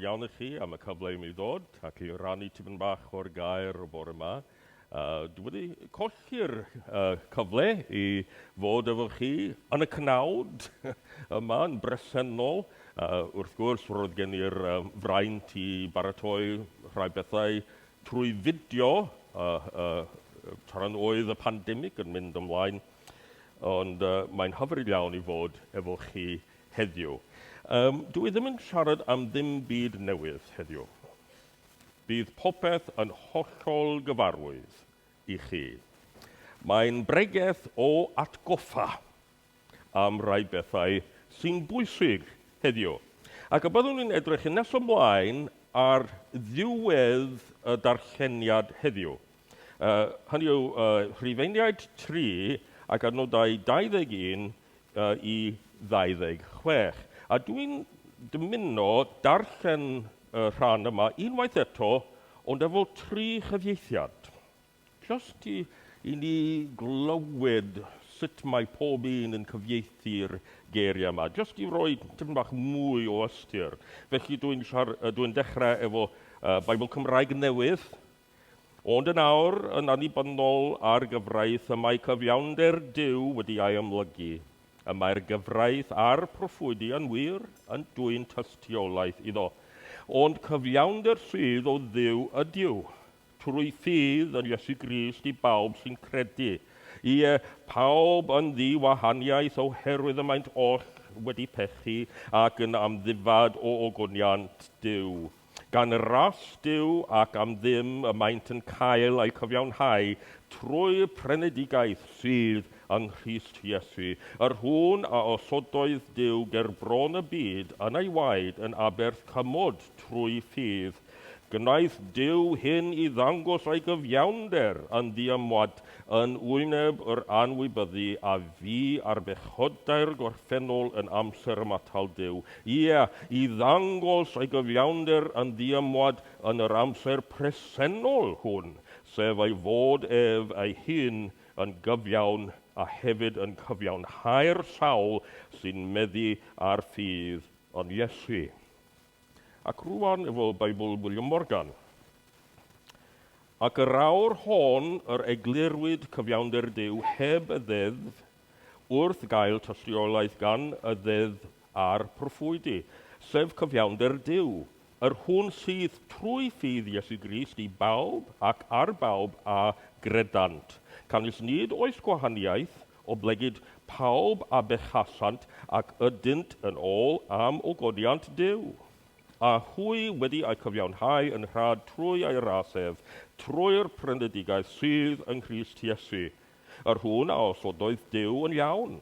iawn i chi am y cyfle i mi ddod ac i rannu tipyn bach o'r gair o bore yma. Dwi wedi colli'r cyfle i fod efo chi yn y cnawd yma yn bresennol. Wrth gwrs, roedd gen i'r fraint i baratoi rhai bethau trwy fideo tra'n oedd y pandemig yn mynd ymlaen, ond mae'n hyfryd iawn i fod efo chi heddiw. Dwi ddim yn siarad am ddim byd newydd heddiw. Bydd popeth yn hollol gyfarwydd i chi. Mae'n bregeth o atgoffa am rai bethau sy'n bwysig heddiw. Ac y byddwn ni'n edrych yn nes ymlaen ar ddiwedd y darlleniad heddiw. Hynny yw Rhufeiniaid 3 ac adnodau 21 i 26. A dwi'n dymuno darllen y rhan yma unwaith eto, ond efo 3 chyfieithiad. Just i ni glywed sut mae pob un yn cyfieithu'r geiriau yma. Just i roi tipyn bach mwy o ystyr. Felly dwi'n dechrau efo Beibl Cymraeg Newydd, ond yn awr yn annibynnol ar gyfraith y mae cyfiawnder Duw wedi ei ymlygu. Y mae'r gyfraith a'r proffwydi yn wir yn dwyn tystiolaeth iddo. Ond cyfiawnder sydd o Dduw ydyw, trwy ffydd yn Iesu Grist i bawb sy'n credu. Ie, pawb yn ddiwahaniaeth oherwydd y maent oll wedi pechu ac yn amddifad o ogoniant Duw. Gan ras Duw ac am ddim y maent yn cael eu cyfiawnhau trwy'r prenedigaeth sydd yng Nghrist Iesu. Yr hwn a osodoedd Duw ger bron y byd yn ei waed yn aberth cymod trwy ffydd. Gwnaeth Duw hyn i ddangos ei gyfiawnder yn ddiamwad yn wyneb yr anwybyddu a fi ar bechodau'r gorffennol yn amser ymatal Duw. Ie, i ddangos ei gyfiawnder yn ddiamwad yn yr amser presennol hwn, sef ei fod ef ei hun yn gyfiawn a hefyd yn cyfiawnhau'r sawl sy'n meddu ar ffydd yn Iesu. Ac rwan efo Beibl William Morgan. Ac yr awr hon yr eglurwyd cyfiawnder Duw heb y ddeddf wrth gael tystiolaeth gan y ddeddf a'r proffwydi, sef cyfiawnder Duw, yr hwn sydd trwy ffydd Iesu Grist i bawb ac ar bawb a gredant. Canys nid oes gwahaniaeth o blegyd pawb a bechasant ac ydynt yn ôl am ogoniant Duw. A hwy wedi ei cyfiawnhau yn rhad trwy ei rasef, trwy'r prenedigaeth sydd yng Nghrist Iesu. Yr hwn a osodoedd Duw yn iawn,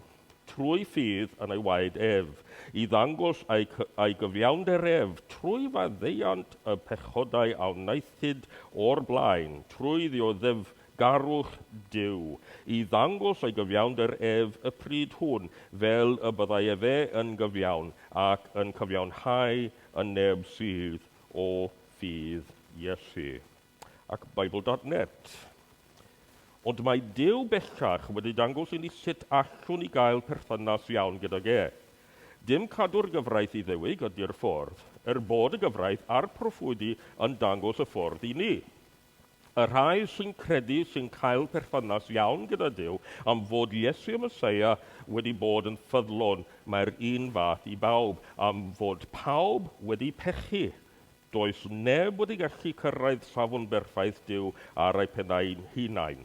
trwy ffydd yn ei waed ef, i ddangos ei gyfiawnder ef trwy faddeuant y pechodau a wnaethyd o'r blaen, trwy ddioddef garwch Duw, i ddangos ei gyfiawnder ef y pryd hwn, fel y byddai efe yn gyfiawn ac yn cyfiawnhau yn neb sydd o ffydd Iesu. Ac Bible.net. Ond mae Duw bellach wedi dangos i ni sut allwn ni gael perthynas iawn gydag e. Dim cadw'r gyfraith i ddewig ydy'r ffordd, bod y gyfraith a'r proffwydi yn dangos y ffordd i ni. Y rhai sy'n credu sy'n cael perthynas iawn gyda Duw am fod Iesu y Meseia wedi bod yn ffyddlon, mae'r un fath i bawb, am fod pawb wedi pechu. Does neb wedi gallu cyrraedd safon berffaith Duw ar ei pennau'n hunain.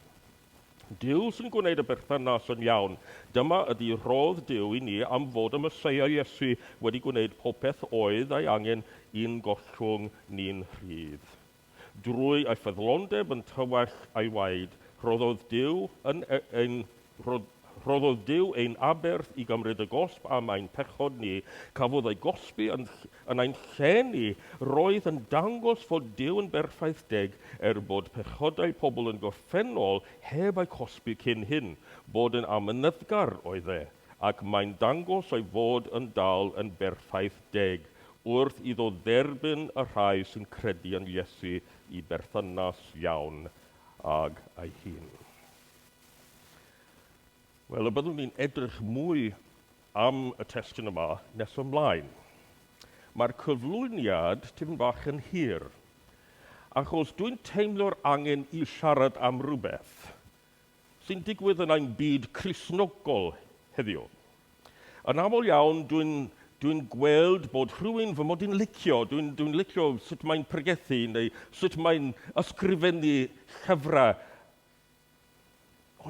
Duw sy'n gwneud y berthynas yn iawn. Dyma ydy rodd Duw i ni am fod y Meseia Iesu wedi gwneud popeth oedd ei angen i'n gollwng ni'n rhydd. Drwy ei ffyddlondeb yn tywall ei waed, roddodd Duw ein aberth i gymryd y gosb am ein pechod ni, cafodd ei gosbi yn ein lle ni, roedd yn dangos fod Duw yn berffaithdeg bod pechodau pobl yn gorffennol heb ei cosbi cyn hyn, bod yn amynyddgar oedd e, ac mae'n dangos ei fod yn dal yn berffaithdeg, wrth iddo dderbyn y rhai sy'n credu yn Iesu i berthynas iawn ag ei hun. Wel, y byddwn ni'n edrych mwy am y testyn yma nes ymlaen. mae'r cyflwyniad tipyn bach yn hir. Achos dwi'n teimlo'r angen i siarad am rhywbeth sy'n digwydd yn ein byd Cristnogol heddiw. Yn aml iawn, dwi'n gweld bod rhywun fy mod i'n licio, dwi'n licio sut mae'n pregethu neu sut mae'n ysgrifennu llyfrau.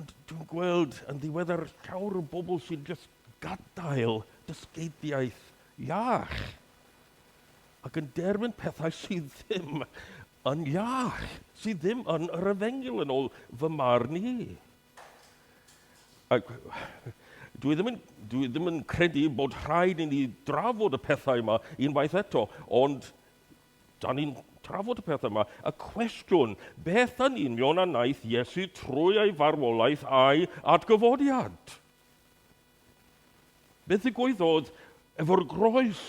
Ond dwi'n gweld yn ddiweddar llawer o bobl sy'n just gadael dysgeidiaeth iach ac yn derbyn pethau sydd ddim yn iach, sydd ddim yn yr efengyl yn ôl fy marn i. Ac dwi ddim yn credu bod rhaid i ni drafod y pethau yma unwaith eto, ond da ni'n trafod y pethau yma. Y cwestiwn, beth yn union a wnaeth Iesu trwy ei farwolaeth a'i atgyfodiad? Beth ddigwyddodd efo'r groes?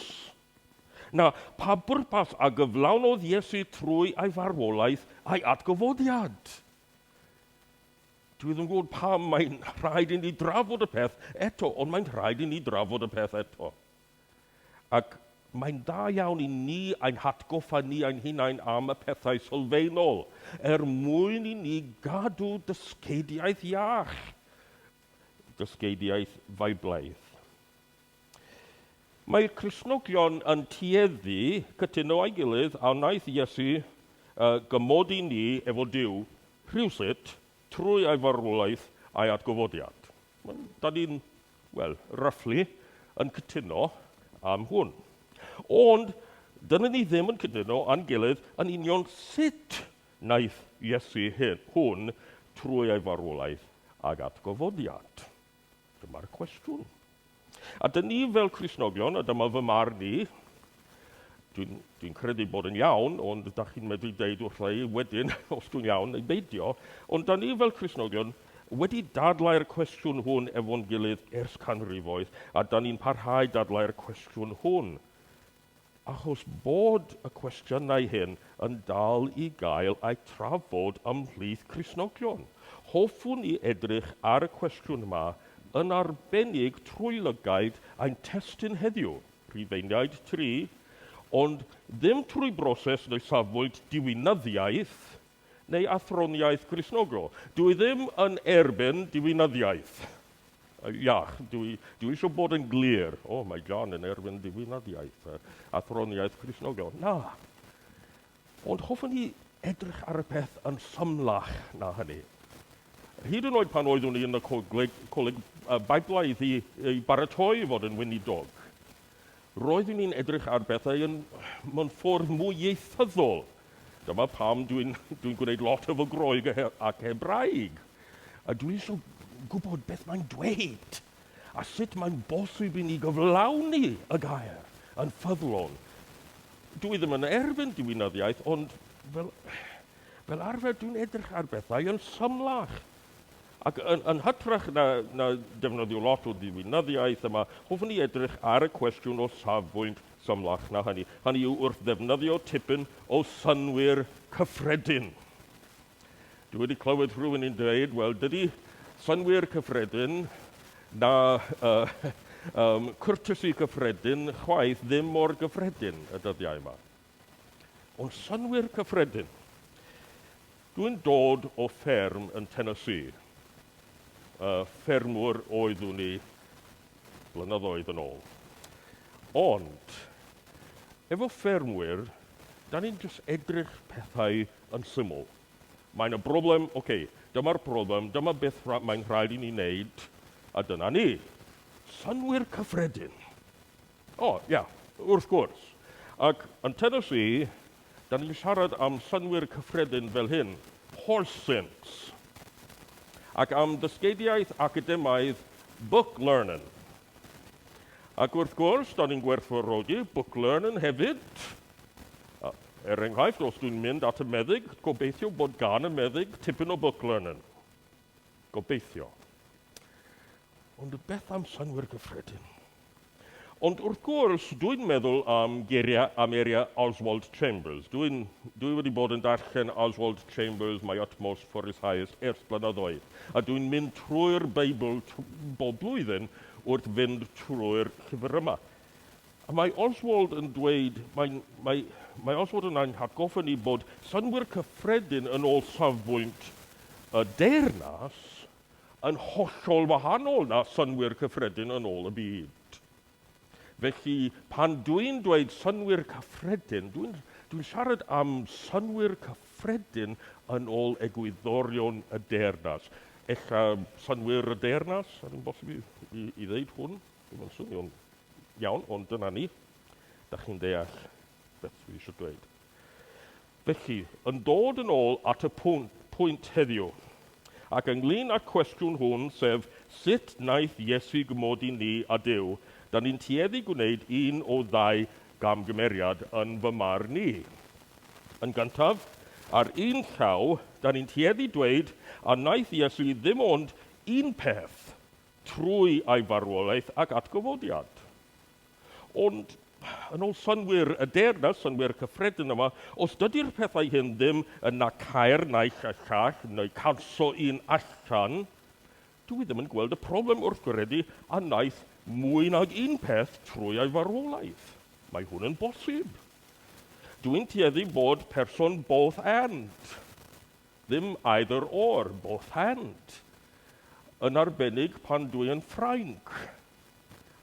Na, pa bwrpas a gyflawnodd Iesu trwy ei farwolaeth a'i atgyfodiad? Dwi ddim yn gwybod pam mae'n rhaid i ni drafod y peth eto, ond mae'n rhaid i ni drafod y peth eto. Ac mae'n da iawn i ni ein hatgoffa ni ein hunain am y pethau sylfaenol, mwyn i ni gadw dysgeidiaeth iach, dysgeidiaeth feiblaidd. Mae'r Cristnogion yn tueddu cytuno a'i gilydd a wnaeth Iesu gymodi ni efo Duw rhywsut trwy ei farwolaeth a'i atgyfodiad. Da ni'n, roughly, yn cytuno am hwn. Ond dyna ni ddim yn cytuno a'n gilydd yn union sut wnaeth Iesu hwn trwy ei farwolaeth ag atgyfodiad. Dyma'r cwestiwn. A dyn ni fel Cristnogion, a dyma fy marn i, dwi'n credu bod yn iawn, ond da chi'n medru deud wrtha i wedyn, os dwi'n iawn, neu beidio, ond da ni fel Cristnogion wedi dadlau'r cwestiwn hwn efo'n gilydd ers canrifoedd, a da ni'n parhau dadlau'r cwestiwn hwn. Achos bod y cwestiynau hyn yn dal i gael eu trafod ymhlith Cristnogion. Hoffwn i edrych ar y cwestiwn yma yn arbennig trwy lygaid ein testun heddiw, Rhufeiniaid 3, ond ddim trwy broses neu safbwynt diwinyddiaeth neu athroniaeth Cristnogol. Dwi ddim yn erbyn diwinyddiaeth. Iach, dwi eisiau bod yn glir. Mae John yn erbyn diwinyddiaeth, athroniaeth Cristnogol. Na. Ond hoffwn ni edrych ar y peth yn symlach na hynny. Hyd yn oed pan oeddwn ni yn y coleg Beiblaidd i baratoi fod yn weinidog, roeddwn ni'n edrych ar bethau mewn ffordd mwy ieithyddol. Dyma pam dwi'n gwneud lot efo Groeg ac Hebraeg. A dwi eisiau gwybod beth mae'n dweud, a sut mae'n bosib i ni gyflawni y gair yn ffyddlon. Dwi ddim yn erbyn diwinyddiaeth, ond fel arfer dwi'n edrych ar bethau yn symlach. Ac yn hytrach na defnyddio lot o diwinyddiaeth yma, hoffwn ni edrych ar y cwestiwn o safbwynt symlach na hynny. Hynny yw wrth ddefnyddio tipyn o synwyr cyffredin. Dwi wedi clywed rhywun yn dweud, dydy synwyr cyffredin na courtesy cyffredin chwaith ddim mor gyffredin y dyddiau yma. Ond synwyr cyffredin. Dwi'n dod o fferm yn Tennessee. Ffermwr oeddwn ni blynyddoedd yn ôl. Ond, efo ffermwyr, da ni'n just edrych pethau yn syml. Mae'n y broblem, dyma'r broblem, dyma beth mae'n rhaid i ni wneud, a dyna ni. Synwyr cyffredin. Wrth gwrs. Ac yn Tennessee, da ni'n siarad am synwyr cyffredin fel hyn, horse sense. Ac am dysgeidiaeth academaidd book learning. Ac wrth gwrs, da ni'n gwerthfawrogi book learning hefyd. Enghraifft, os dwi'n mynd at y meddyg, gobeithio bod gan y meddyg tipyn o book learning. Gobeithio. Ond beth am synwyr gyffredin? Ond wrth gwrs, dwi'n meddwl am eiriau Oswald Chambers. Dwi wedi bod yn darllen Oswald Chambers, My Utmost for His Highest, ers blynyddoedd. A dwi'n mynd trwy'r Beibl bob blwyddyn wrth fynd trwy'r llyfr yma. A mae Oswald yn dweud, mae Oswald yn hatgoffa ni bod synwyr cyffredin yn ôl safbwynt y deyrnas yn hollol wahanol na synwyr cyffredin yn ôl y byd. Felly, pan dwi'n dweud synwyr cyffredin, dwi'n siarad am synwyr cyffredin yn ôl egwyddorion y deyrnas. Synwyr y deyrnas, yn bosib i ddeud hwn, dwi'n swnio'n iawn, ond dyna ni. Da chi'n deall beth dwi eisiau dweud. Felly, yn dod yn ôl at y pwynt heddiw, ac ynglyn â'r cwestiwn hwn, sef sut wnaeth Iesu gymodi ni a Duw, da ni'n tueddu gwneud un o ddau gamgymeriad yn fy marn ni. Yn gyntaf, ar un llaw, da ni'n tueddu dweud a wnaeth Iesu ddim ond un peth trwy ei farwolaeth ac atgyfodiad. Ond yn ôl synwyr y deyrnas, synwyr cyffredin yma, os dydy'r pethau hyn ddim yn na cair naill a llall, neu canso un allan, dwi ddim yn gweld y problem wrth gwireddu a wnaeth mwy nag un peth trwy ei farwolaeth. Mae hwn yn bosib. Dwi'n tueddu bod person both and, ddim either or, both and, yn arbennig pan dwi'n Ffrainc.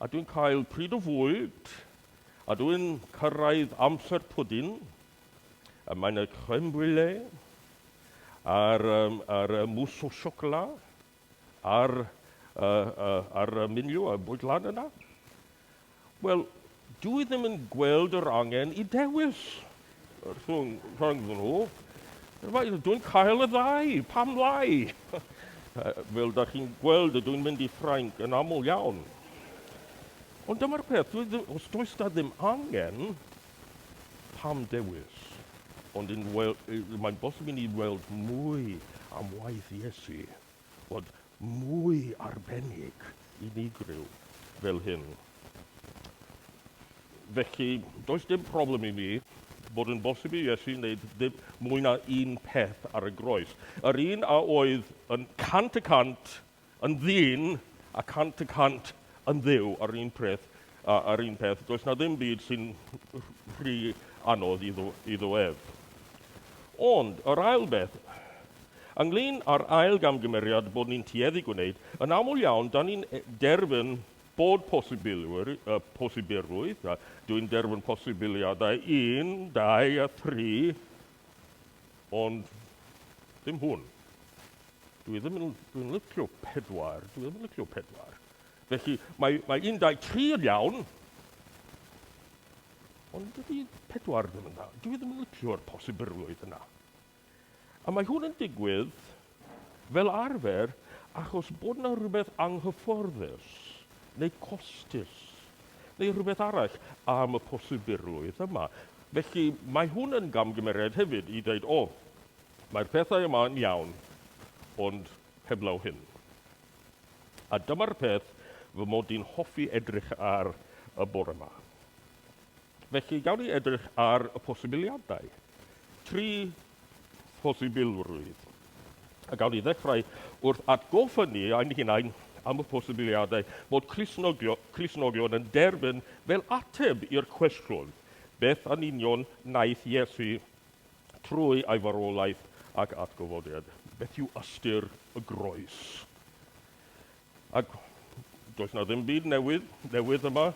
A dwi'n cael pryd o fwyd, a dwi'n cyrraedd amser pwdin, a mae'n y crème brûlée, a'r mousse au chocolat, a'r minio, y bwydlan yna. Wel, dwi ddim yn gweld yr angen i dewis rhwng nhw. Dwi'n cael y ddau, pam lai? Fel da chi'n gweld, dwi'n mynd i Ffrainc yn aml iawn. Ond dyma'r peth, os does da ddim angen, pam dewis? Ond mae'n bosib i ni weld mwy am waith Iesu, bod mwy arbennig unigryw fel hyn. Felly, does dim problem i mi bod yn bosib i Iesu wneud mwy na un peth ar y groes. Yr un a oedd yn 100% yn ddyn a 100% yn dduw ar un peth. Does na ddim byd sy'n rhy anodd iddo ef. Ond, yr ail beth, ynglyn â'r ail gamgymeriad bod ni'n tueddu gwneud, yn aml iawn, da ni'n derfyn bod posibilrwydd, dwi'n derfyn posibiliadau 1, 2 a 3, ond ddim hwn. Dwi'n licio 4, Felly, mae 1, 2, 3 yn iawn, ond dydy 4 ddim yna. Dwi ddim yn licio'r posibilrwydd yna. A mae hwn yn digwydd fel arfer achos bod yna rhywbeth anghyfforddus neu costus neu rhywbeth arall am y posibilrwydd yma. Felly mae hwn yn gamgymeriad hefyd i dweud, mae'r pethau yma yn iawn, ond heblaw hyn. A dyma'r peth fy mod i'n hoffi edrych ar y bore yma. Felly, gawn ni edrych ar y posibiliadau. 3 posibilrwydd. A gawn ni ddechrau wrth atgoffa ni a'n hunain am y posibiliadau bod Cristnogion yn derbyn fel ateb i'r cwestiwn beth yn union wnaeth Iesu trwy ei farwolaeth ac atgyfodiad. Beth yw ystyr y groes? Ac does na ddim byd newydd yma.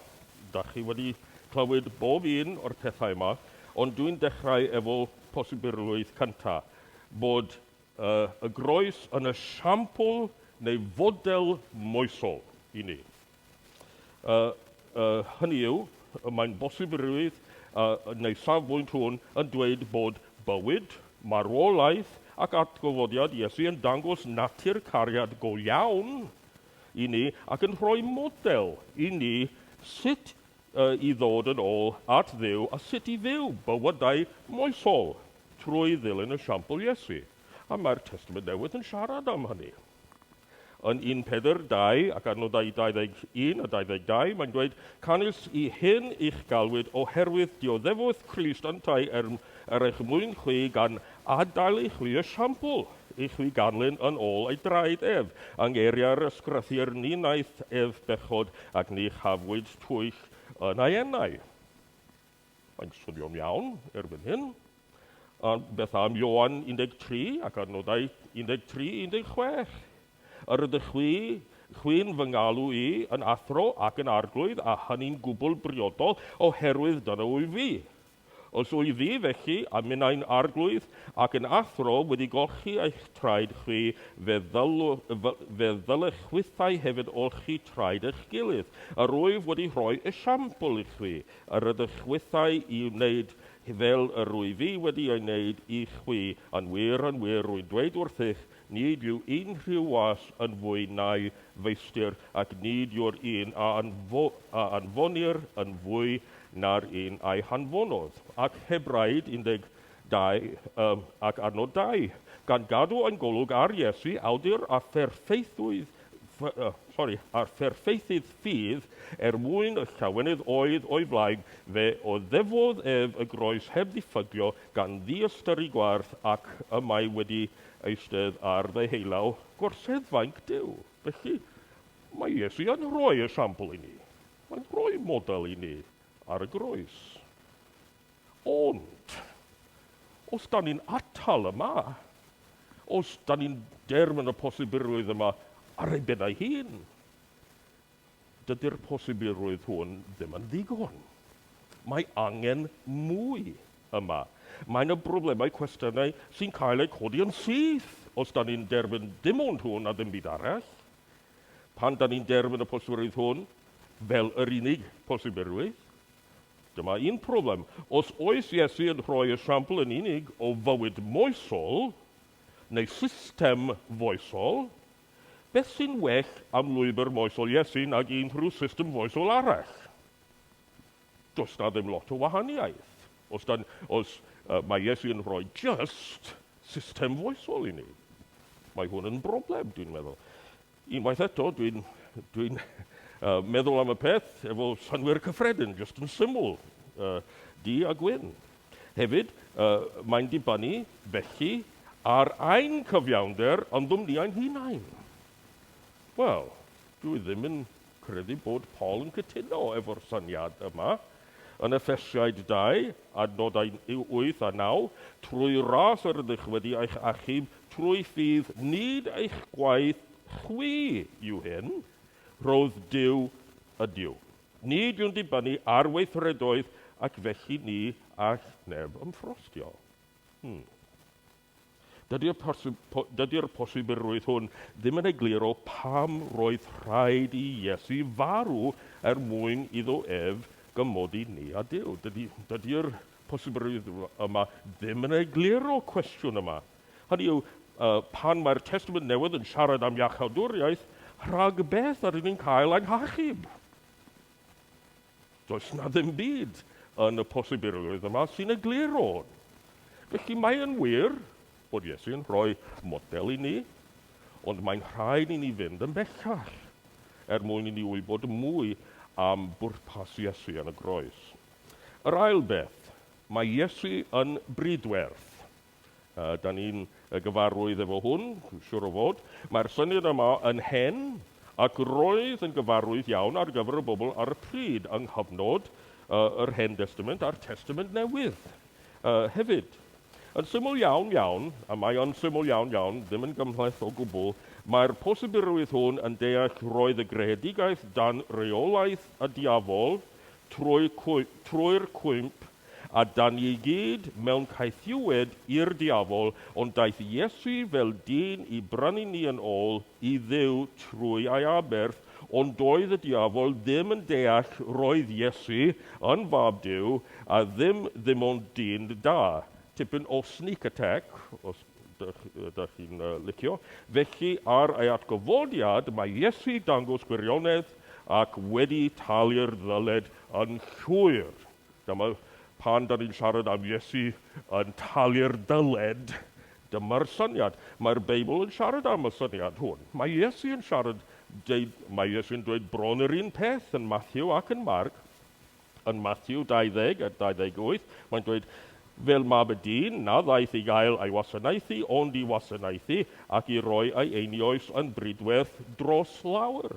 Da chi wedi clywed bob un o'r pethau yma, ond dwi'n dechrau efo posibilrwydd cyntaf, bod y groes yn esiampl neu fodel moesol i ni. Hynny yw, mae'n bosibilrwydd neu safbwynt hwn yn dweud bod bywyd, marwolaeth ac atgyfodiad Iesu yn dangos natur cariad go iawn i ni ac yn rhoi model i ni sut i ddod yn ôl at Dduw a sut i fyw bywydau moesol trwy ddilyn y siampl Iesu. A mae'r Testament Newydd yn siarad am hynny. Yn 1 Pedr 2 ac adnodau 21 a 22, mae'n dweud, canys i hyn i'ch galwyd oherwydd dioddefwyd Crist yntau eich mwyn chwi gan adael eich chwi esiampl, eich chwi ganlyn yn ôl ei draed ef, ang eria'r ysgrythi'r ni wnaeth ef bechod ac ni chafwyd twych yn ei enau. Mae'n swnio'n iawn erbyn hyn. Beth am Ioan 13 ac adnodau 13-16. Yr ydych chwi'n fy ngalw i yn athro ac yn arglwydd, a hynny'n gwbl briodol oherwydd dyna wyf fi. Os wyf fi felly a minnau'n arglwydd ac yn athro wedi golchi eich traed chwi, fe ddylech chwythau hefyd olchi traed eich gilydd. Yr wyf wedi rhoi esiampl i chwi, yr ydych chwythau i wneud fel yr wyf fi wedi ei wneud i chwi. Yn wir, rwy'n dweud wrthych, nid yw un rhyw was yn fwy na'i feistr, ac nid yw'r un a anfonir yn fwy na'r un a'i hanfonodd. Ac Hebraid 12 ac adnod 2. Gan gadw yn golwg ar Iesu, awdur a pherffeithydd ffydd mwyn y llawenydd oedd o'i flaen, fe o ddefodd ef y groes heb ddiffygio gan ddiystyru gwarth ac y mae wedi eistedd ar ddeheulaw gorseddfaint Duw. Felly, mae Iesu yn rhoi esiampl i ni. Mae'n rhoi model i ni ar y groes. Ond, os da ni'n atal yma, os da ni'n dermyn y posibilrwydd yma ar ei ben ei hun, dydy'r posibilrwydd hwn ddim yn ddigon. Mae angen mwy yma. Mae'n y broblemau cwestiynau sy'n cael eu codi yn syth os da ni'n derbyn dim ond hwn a ddim byd arall. Pan da ni'n derbyn y posibilrwydd hwn fel yr unig posibilrwydd, dyma un problem. Os oes Iesu yn rhoi esiampl yn unig o fywyd moesol, neu system foesol, beth sy'n well am lwybr moesol Iesu nag unrhyw system foesol arall? Does na ddim lot o wahaniaeth. Os mae Iesu yn rhoi just system foesol i ni. Mae hwn yn broblem, dwi'n meddwl. Unwaith eto, dwi'n meddwl am y peth efo synwyr cyffredin, just yn syml, di a gwyn. Hefyd, mae'n dibynnu felly ar ein cyfiawnder ond ni'n hunain. Wel, dwi ddim yn credu bod Paul yn cytuno efo'r syniad yma. Yn Effesiaid 2, adnodau 8 a 9, trwy ras yr ydych wedi eich achub, trwy ffydd nid eich gwaith chwi yw hyn, roedd Duw ydyw. Nid yw'n dibynnu ar weithredoedd ac felly ni all neb ymffrostio. Dydy'r posibilrwydd hwn ddim yn egluro pam roedd rhaid i Iesu farw mwyn iddo ef gymodi ni a Duw. Dydy'r posibilrwydd yma ddim yn egluro cwestiwn yma. Hynny yw, pan mae'r Testament Newydd yn siarad am iachawdwriaeth, rhag beth ar ni'n cael ein hachub. Does na ddim byd yn y posibilrwydd yma sy'n egluro hwn. Felly mae'n wir bod Iesu yn rhoi model i ni, ond mae'n rhaid i ni fynd yn bellach mwyn i ni wybod mwy am bwrpas Iesu yn y groes. Yr ail beth, mae Iesu yn brydwerth. Da ni'n gyfarwydd efo hwn, siwr o fod. Mae'r syniad yma yn hen ac roedd yn gyfarwydd iawn ar gyfer y bobl ar y pryd yng nghyfnod yr Hen Testament a'r Testament Newydd. Hefyd, yn syml iawn, a mae yn syml iawn, ddim yn gymhleth o gwbl, mae'r posibilrwydd hwn yn deall roedd y greadigaeth dan reolaeth y diafol trwy'r cwymp a dan i gyd mewn caethiwed i'r diafol, ond daeth Iesu fel dyn i brynu ni yn ôl i Dduw trwy ei aberth, ond doedd y diafol ddim yn deall roedd Iesu yn fab Duw a ddim ond dyn da. Tipyn o sneak attack, os ydych chi'n licio. Felly, ar ei atgyfodiad, mae Iesu dangos gwirionedd ac wedi talu'r ddyled yn llwyr. Dyma pan da ni'n siarad am Iesu yn talu'r dyled, dyma'r syniad. Mae'r Beibl yn siarad am y syniad hwn. Mae Iesu yn dweud bron yr un peth yn Matthew ac yn Marc. Yn Matthew 20 a 28, mae'n dweud, fel mab y dyn, na ddaeth i gael ei wasanaethu, ond i wasanaethu ac i roi ei einioes yn brydwerth dros lawr.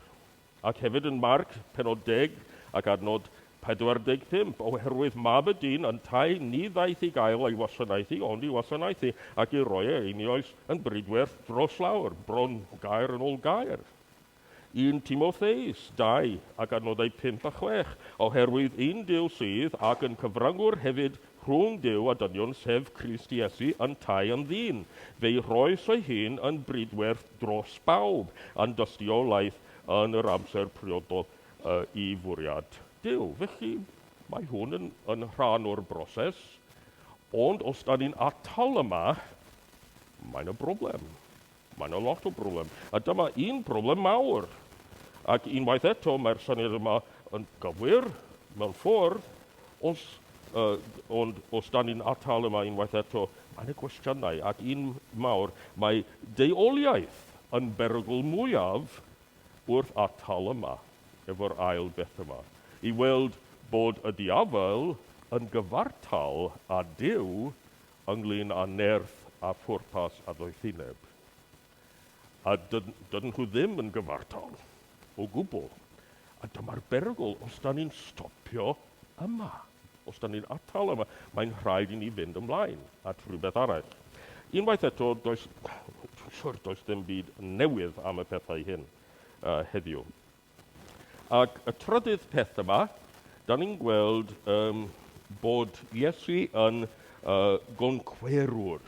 Ac hefyd yn Marc, penod 10 ac adnod 45, oherwydd mab y dyn yn tai ni ddaeth i gael ei wasanaethu, ond i wasanaethu ac i roi einioes yn brydwerth dros lawr, bron gair yn ôl gair. 1 Timotheus 2 ac adnodau 5 a 6, oherwydd un Duw sydd ac yn cyfrangwr hefyd rhwng Duw a dynion sef Crist Iesu yn tai yn ddyn. Fe'i roes ei hun yn brydwerth dros bawb, yn dystiolaeth yn yr amser priodol i fwriad Duw. Felly mae hwn yn rhan o'r broses, ond os da ni'n atal yma, mae'n y broblem. Mae'n y lot o broblem. A dyma un broblem mawr. Ac unwaith eto, mae'r syniad yma yn gywir mewn ffordd, ond os da ni'n atal yma unwaith eto, mae'n y gwestiynau. Ac un mawr, mae deuoliaeth yn berygl mwyaf wrth atal yma, efo'r ail beth yma. I weld bod y diafel yn gyfartal â Duw ynglyn â nerth a phwrpas a ddoethineb. A dydyn nhw ddim yn gyfartal o gwbl. A dyma'r berygl os da ni'n stopio yma. Os da ni'n atal yma, mae'n rhaid i ni fynd ymlaen at rhywbeth arall. Unwaith eto, does ddim byd newydd am y pethau hyn heddiw. Ac y trydydd peth yma, da ni'n gweld bod Iesu yn goncwerwr.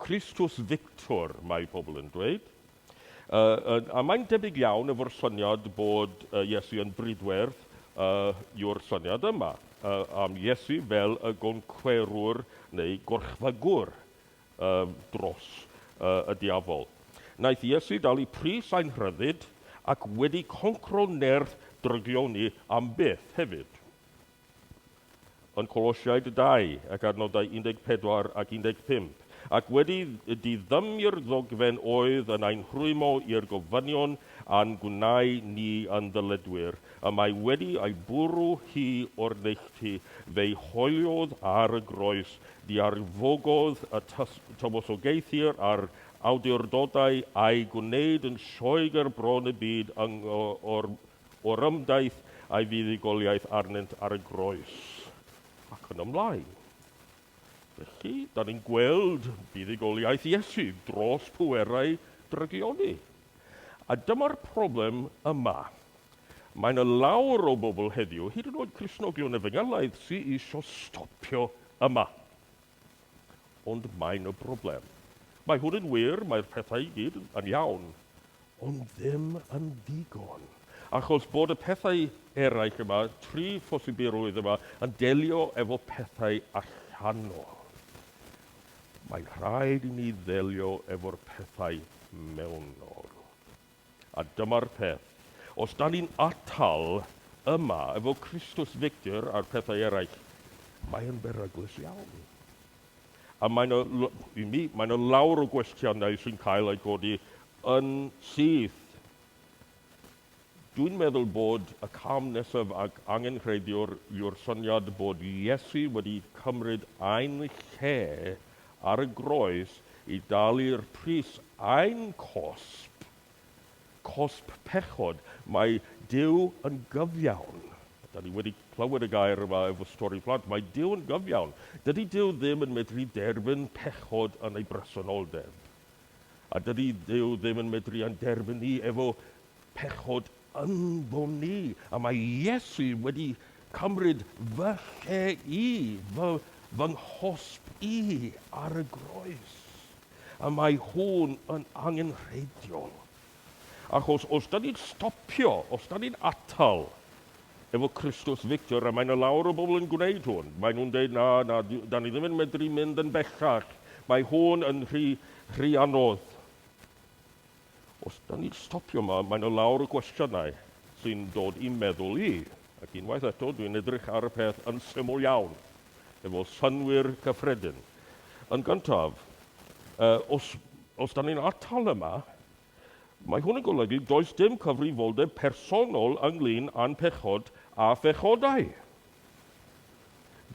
Christus Victor, mae pobl yn dweud. A mae'n debyg iawn efo'r syniad bod Iesu yn brydwerth yw'r syniad yma. Am Iesu fel y goncwerwr neu gorchfagwr dros y diafol. Naeth Iesu dal i pris a'n rhyddid ac wedi concro nerth drygioni am byth hefyd. Yn Colosiaid 2 ac adnodau 14 ac 15. Ac wedi diddymio'r ddogfen oedd yn ein rhwymo i'r gofynion a'n gwnau ni yn ddyledwyr, a mae wedi ei bwrw hi o'r neilltu, fe'i hoeliodd ar y groes, di arfogodd y tymosogeithir a'r awdurdodau a'i gwneud yn sioegr bron y byd o'r ymdaith a'i fuddugoliaeth arnynt ar y groes. Ac yn ymlaen. Felly, da ni'n gweld buddugoliaeth Iesu dros pwerau drygioni. A dyma'r problem yma. Mae'n y lawr o bobl heddiw, hyd yn oed Cristnogion Efengelaidd, sydd eisiau stopio yma. Ond mae'n y broblem. Mae hwn yn wir, mae'r pethau i gyd yn iawn, ond ddim yn ddigon. Achos bod y pethau eraill yma, 3 phosibirwydd yma, yn delio efo pethau allanol. Mae'n rhaid i ni ddelio efo'r pethau mewnol. A dyma'r peth. Os da ni'n atal yma efo Christus Victor a'r pethau eraill, mae'n beryglus iawn. A mae'n y lawr o gwestiynau sy'n cael ei godi yn syth. Dwi'n meddwl bod y cam nesaf ac angenrheidiwr yw'r syniad bod Iesu wedi cymryd ein lle ar y groes i dalu'r pris ein cosp pechod. Mae Duw yn gyfiawn. Da ni wedi clywed y gair yma efo stori plant. Mae Duw yn gyfiawn. Dydy Duw ddim yn medru derbyn pechod yn ei bresenoldeb. A dydy Duw ddim yn medru yn derbyn ni efo pechod yn bod ni. A mae Iesu wedi cymryd fy lle i, fy nghosb i ar y groes. A mae hwn yn angenrheidiol. Achos os da ni'n stopio, os da ni'n atal efo Christus Victor, a mae'n y lawr o bobl yn gwneud hwn. Mae nhw'n dweud, na, da ni ddim yn medru mynd yn bellach. Mae hwn yn rhy anodd. Os da ni'n stopio yma, mae'n y lawr o gwestiynau sy'n dod i meddwl i. Ac unwaith eto, dwi'n edrych ar y peth yn syml iawn, efo synwyr cyffredin. Yn gyntaf, os da ni'n atal yma, mae hwn yn golygu does dim cyfrifoldeb personol ynglyn â'n pechod a phechodau.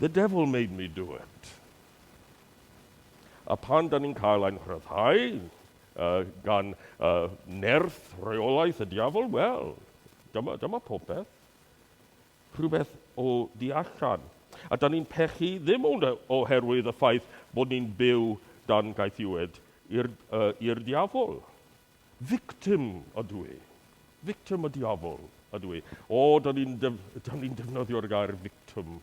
The devil made me do it. A pan da ni'n cael ein rhyddhau gan nerth reolaeth y diafol, wel, dyma popeth. rhywbeth o di allan. A da ni'n pechu ddim oherwydd y ffaith bod ni'n byw dan gaethiwed i'r diafol. Victim ydw i. Victim y diafol ydw i. Da ni'n defnyddio'r gair victim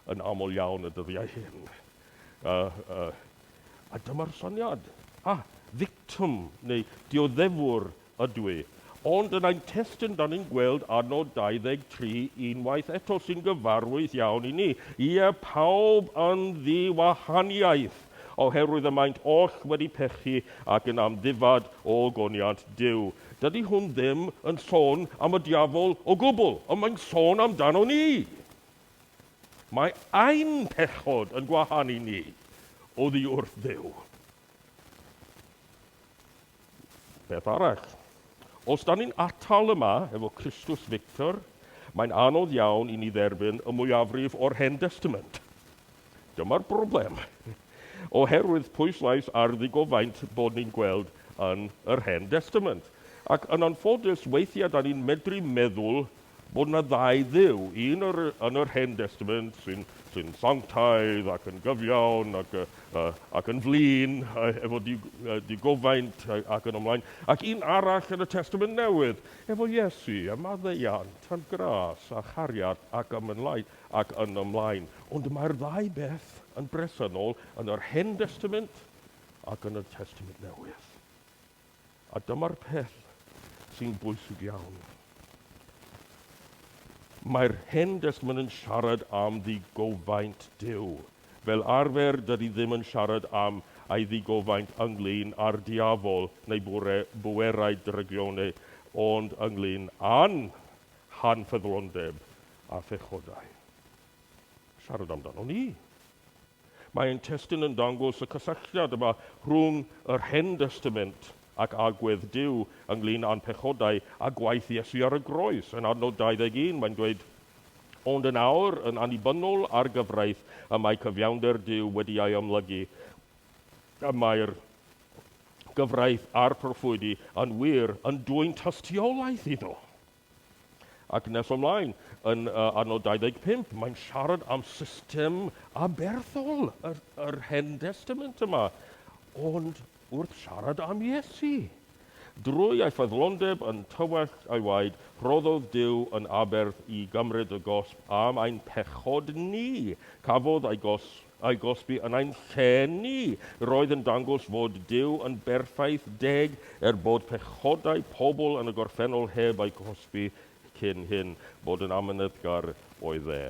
yn aml iawn y dyddiau hyn. A dyma'r syniad. Victim neu dioddefwr ydw i. Ond yn ein testyn da ni'n gweld adnod 23 unwaith eto sy'n gyfarwydd iawn i ni. Ie, pawb yn ddiwahaniaeth oherwydd y maint oll wedi pechu ac yn amddifad o goniant Duw. Dydy hwn ddim yn sôn am y diafol o gwbl, ond mae'n sôn amdano ni. Mae ein pechod yn gwahanu ni oddi wrth Dduw. Beth arall? Os da ni'n atal yma efo Christus Victor, mae'n anodd iawn i ni dderbyn y mwyafrif o'r Hen Testament. Dyma'r broblem. Oherwydd pwyslais ar ddigofaint bod ni'n gweld yn yr Hen Testament. Ac yn anffodus, weithiau da ni'n medru meddwl bod yna ddau dduw. Un yn yr Hen Testament sy'n sanctaidd ac yn gyfiawn ac yn flin efo digofaint ac yn ymlaen. Ac un arall yn y Testament Newydd efo Iesu a maddeuant a'n gras a chariad ac yn ymlaen. Ond mae'r ddau beth yn bresennol yn yr Hen Testament ac yn y Testament Newydd. A dyma'r peth sy'n bwysig iawn. Mae'r Hen Testament yn siarad am ddigofaint Duw. Fel arfer, dydy ddim yn siarad am ei ddigofaint ynglyn â'r diafol neu bwerau drygionau, ond ynglyn â'n hanfeddlondeb a phechodau. Siarad amdano ni. Mae'n testyn yn dangos y cysylltiad yma rhwng yr Hen Testament ac agwedd Duw ynglyn â'n pechodau a gwaith Iesu ar y groes. Yn adnod 21, mae'n dweud, ond yn awr yn annibynnol ar gyfraith y mae cyfiawnder Duw wedi ei ymlygu. A mae'r gyfraith a'r proffwydi yn wir yn dwyn tystiolaeth iddo. Ac nes ymlaen, yn adnod 25, mae'n siarad am system aberthol yr Hen Testament yma. Ond wrth siarad am Iesu. Drwy ei ffyddlondeb yn tywell ei waed, rhoddodd Duw yn aberth i gymryd y gosb am ein pechod ni. Cafodd ei gosbi yn ein lle ni. Roedd yn dangos fod Duw yn berffaith deg bod pechodau pobl yn y gorffennol heb ei gosbi cyn hyn bod yn amyneddgar oedd e.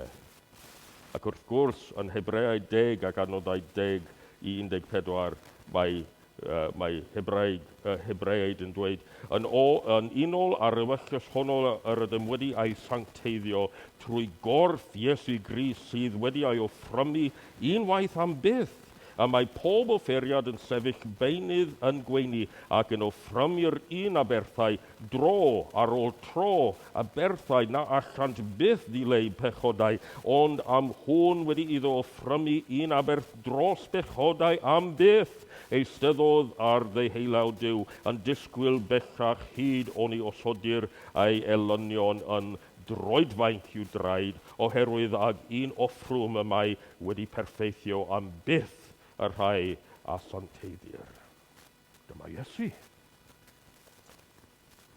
Ac wrth gwrs, yn Hebreaid 10 ac adnodau 10 i 14, mae Hebreaid yn dweud, yn unol ar ewyllus honno yr ydym wedi ei sancteiddio trwy gorff Iesu Grist sydd wedi ei offrymu unwaith am byth, a mae pob offeriad yn sefyll beunydd yn gweini ac yn offrymu'r un aberthau dro ar ôl tro, aberthau na allant byth ddileu pechodau, ond am hwn wedi iddo offrymu un aberth dros pechodau am byth. Eisteddodd ar ddeheulaw Duw yn disgwyl bellach hyd oni osodir ei elynion yn droedfaint i'w draed, oherwydd ag un offrwm y mae wedi perfeithio am byth y rhai a santeiddir. Dyma Iesu.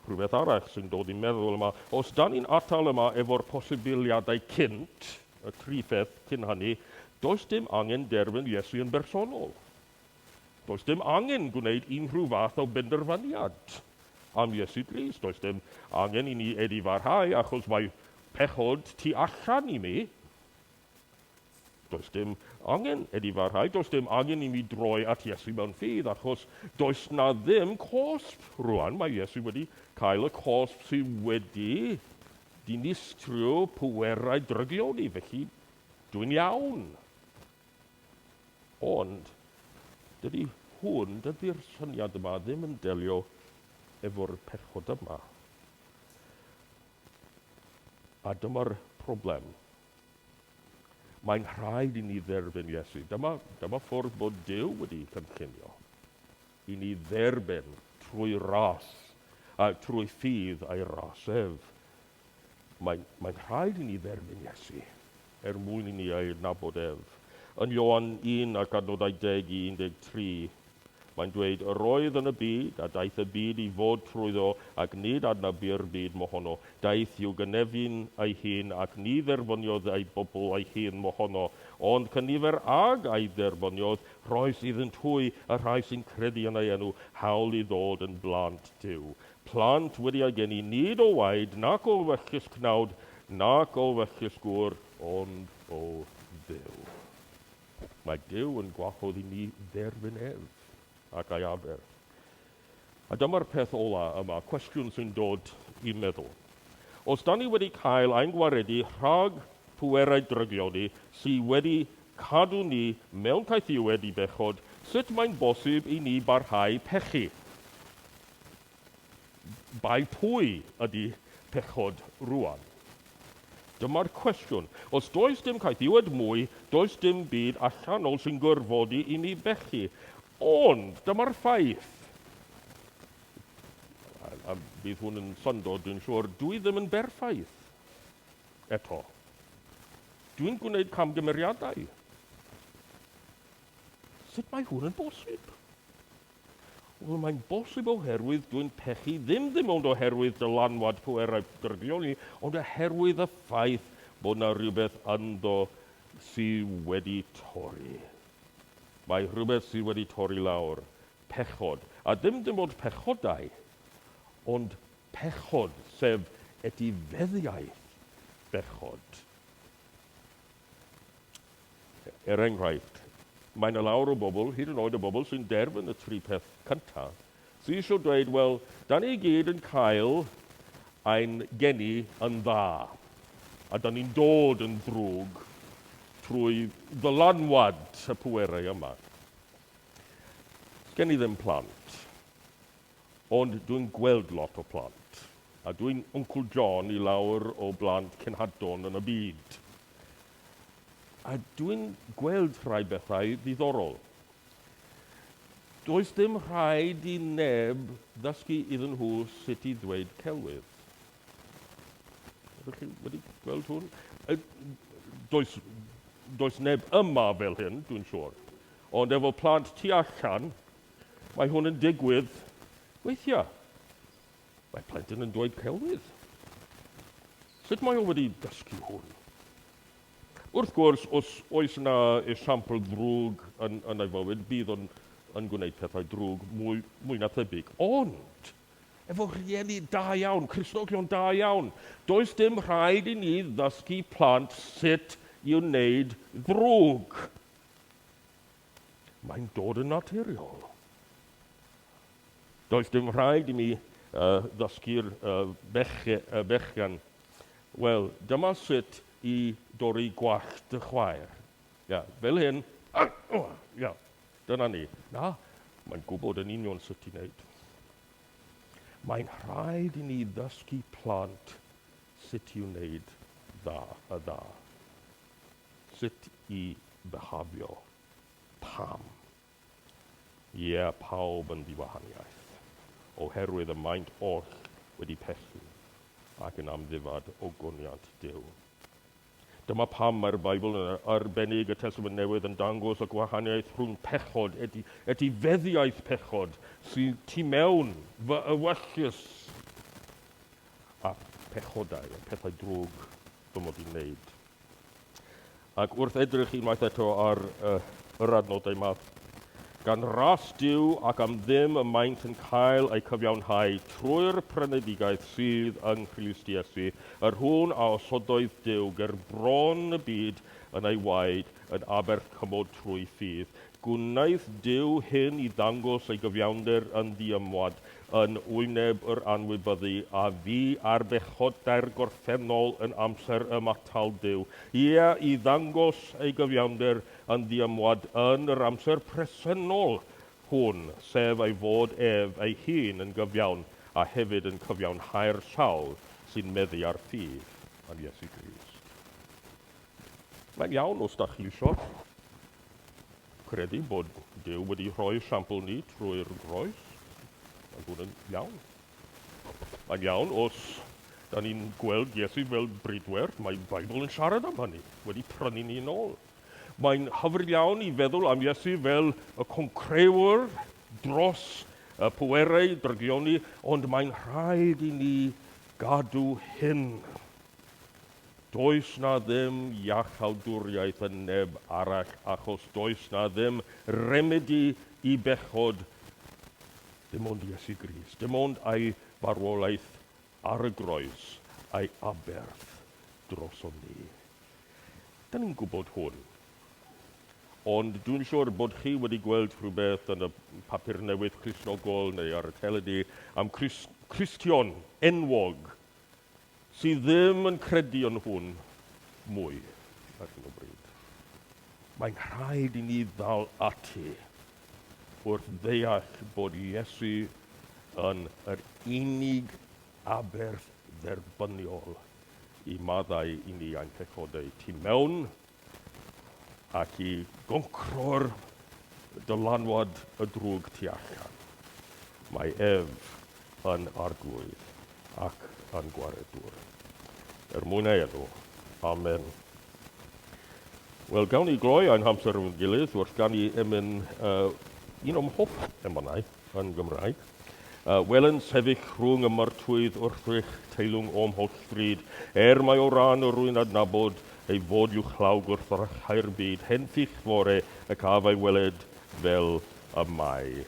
Rhywbeth arall sy'n dod i'n meddwl yma, os da ni'n atal yma efo'r posibiliadau cynt, y tri pheth cyn hynny, does dim angen derbyn Iesu yn bersonol. Does dim angen gwneud unrhyw fath o benderfyniad am Iesu Grist. Does dim angen i ni edifarhau achos mae pechod tu allan i mi. Does dim angen edifarhau, does dim angen i mi droi at Iesu mewn ffydd achos does na ddim cosp rwan. Mae Iesu wedi cael y cosp sydd wedi dinistrio pwerau dryglioni, felly dwi'n iawn. Ond dydy'r syniad yma ddim yn delio efo'r pechod yma. A dyma'r problem. Mae'n rhaid i ni dderbyn Iesu. Dyma ffordd bod Duw wedi cynllunio. I ni dderbyn trwy ras, trwy ffydd ei rasef. Mae'n rhaid I ni dderbyn Iesu mwyn I ni ei nabod ef. Yn Ioan 1 ac adnodau 10 I 13, mae'n dweud, yr oedd yn y byd, a daeth y byd I fod trwyddo, ac nid adnabu'r byd mohono. Daeth i'w gynefin ei hun, ac ni dderbyniodd ei bobl ei hun mohono. Ond cynifer ag ei dderbyniodd, roes iddynt hwy y rhai sy'n credu yn ei enw, hawl I ddod yn blant Duw. Plant wedi ei geni nid o waed, nac o fechus cnawd, nac o fechus gŵr, ond o Dduw. Mae Duw yn gwahodd I ni dderbyn ef ac ei aber. A dyma'r peth ola yma, cwestiwn sy'n dod I meddwl. Os da ni wedi cael ein gwaredu rhag pwerau drygion ni sydd wedi cadw ni mewn caethiwed I bechod, sut mae'n bosib I ni barhau pechu? Bai pwy ydy pechod rwan? Dyma'r cwestiwn. Os does dim caethiwed mwy, does dim byd allanol sy'n gorfodi I ni bechu. Ond, dyma'r ffaith. A bydd hwn yn syndod, dwi'n siŵr, dwi ddim yn berffaith. Eto. Dwi'n gwneud camgymeriadau. Sut mae hwn yn bosib? Wel, mae'n bosib oherwydd dwi'n pechu ddim ond oherwydd dylanwad pwerau drygion ni, ond oherwydd y ffaith bod yna rhywbeth ynddo sydd wedi torri. Mae rhywbeth sydd wedi torri lawr, pechod. A ddim ond pechodau, ond pechod, sef etifeddiaeth bechod. Enghraifft, mae yna lawr o bobl, hyd yn oed y bobl sy'n derbyn y tri peth cyntaf, sydd eisiau dweud, wel, da ni gyd yn cael ein geni yn dda, a da ni'n dod yn ddrwg trwy ddylanwad y pwerau yma. Gen I ddim plant, ond dwi'n gweld lot o plant, a dwi'n Uncle John I lawr o blant cenhadon yn y byd. A dwi'n gweld rhai bethau ddiddorol. Does dim rhaid I neb ddysgu iddyn nhw sut I ddweud celwydd. Ydych chi wedi gweld hwn? Does neb yma fel hyn, dwi'n siŵr. Ond efo plant tu allan, mae hwn yn digwydd weithiau. Mae plentyn yn dweud celwydd. Sut mae o wedi dysgu hwn? Wrth gwrs, os oes yna esiampl drwg yn ei fywyd, bydd yn gwneud pethau drwg mwy na thebyg. Ond, efo rhieni da iawn, Cristnogion da iawn, does dim rhaid I ni ddysgu plant sut I wneud ddrwg. Mae'n dod yn naturiol. Does dim rhaid I mi ddysgu'r bechgan. Wel, dyma sut I dorri gwallt y chwaer. Ia, fel hyn. Ia, dyna ni. Na, mae'n gwybod yn union sut I wneud. Mae'n rhaid I ni ddysgu plant sut I wneud dda. Sut I behafio. Pam. Ie, pawb yn ddiwahaniaeth. Oherwydd y maint oll wedi pechu ac yn amddifad o goniant Duw. Dyma pam mae'r Beibl yn arbennig y Testament Newydd yn dangos y gwahaniaeth rhwng pechod, etifeddiaeth pechod, sydd tu mewn fy ewyllus a pechodau, a pethau drwg fy mod i'n wneud. Ac wrth edrych unwaith eto ar yr adnodau yma, gan ras Duw ac am ddim y maint yn cael ei cyfiawnhau trwy'r prenedigaeth sydd yng Nghrist Iesu, yr hwn a osodoedd Duw ger bron y byd yn ei waed yn abercymod trwy ffydd. Gwnaeth Duw hyn I ddangos ei gyfiawnder yn ddiymwad yn wyneb yr anwybyddu a fi ar bechodair gorffennol yn amser y matal Duw. Ie, I ddangos ei gyfiawnder yn ddiymwad yn yr amser presennol hwn, sef ei fod ef ei hun yn gyfiawn a hefyd yn cyfiawnhau'r sawl sy'n meddu ar ffydd yn Iesu Grist. Mae'n iawn os da chi eisiau credu bod Duw wedi rhoi siampl ni trwy'r groes. Mae hwn yn iawn. Mae'n iawn os Da ni'n gweld Iesu fel brydwer, mae Bible yn siarad am hynny, wedi prynu ni yn ôl. Mae'n hyfryd iawn i feddwl am Iesu fel y concrewr dros y pwerau drygioni, ond mae'n rhaid i ni gadw hyn. Does na ddim iachawdwriaeth yn neb arall, achos does na ddim remedi i bechod, dim ond Iesu Grist, dim ond ei farwolaeth ar y groes, ei aberth droson ni. Da ni'n gwybod hwn. Ond dwi'n siŵr bod chi wedi gweld rhywbeth yn y papur newydd Cristnogol neu ar y teledu am Cristion enwog sydd ddim yn credu yn hwn mwy ar hyn o bryd. Mae'n rhaid i ni ddal ati wrth ddeall bod Iesu yn yr unig aberth dderbyniol i maddau i ni ein pechodau tu mewn ac i goncro'r dylanwad y drwg tu allan. Mae ef yn arglwydd ac yn gwaredwr. Mwynhau enw. Amen. Wel, gawn ni gloi ein hamser yn gilydd, wrth gan i emyn un o'm hoff emynau yn Gymraeg. Welen sefyll rhwng y martwydd wrthrych teilwng o'm hollfryd, mae o ran o rwy'n adnabod ei fod i'w chlaw gwrthrychau'r byd, henffych fore ac af ei weled fel y mai.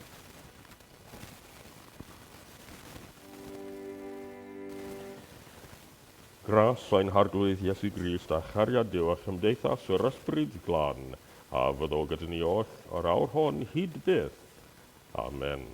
Gras ein harglwydd Iesu Grist a chariad Duw a chymdeithas yr ysbryd glân, a fyddo gyda ni oll o'r awr hon hyd byth. Amen.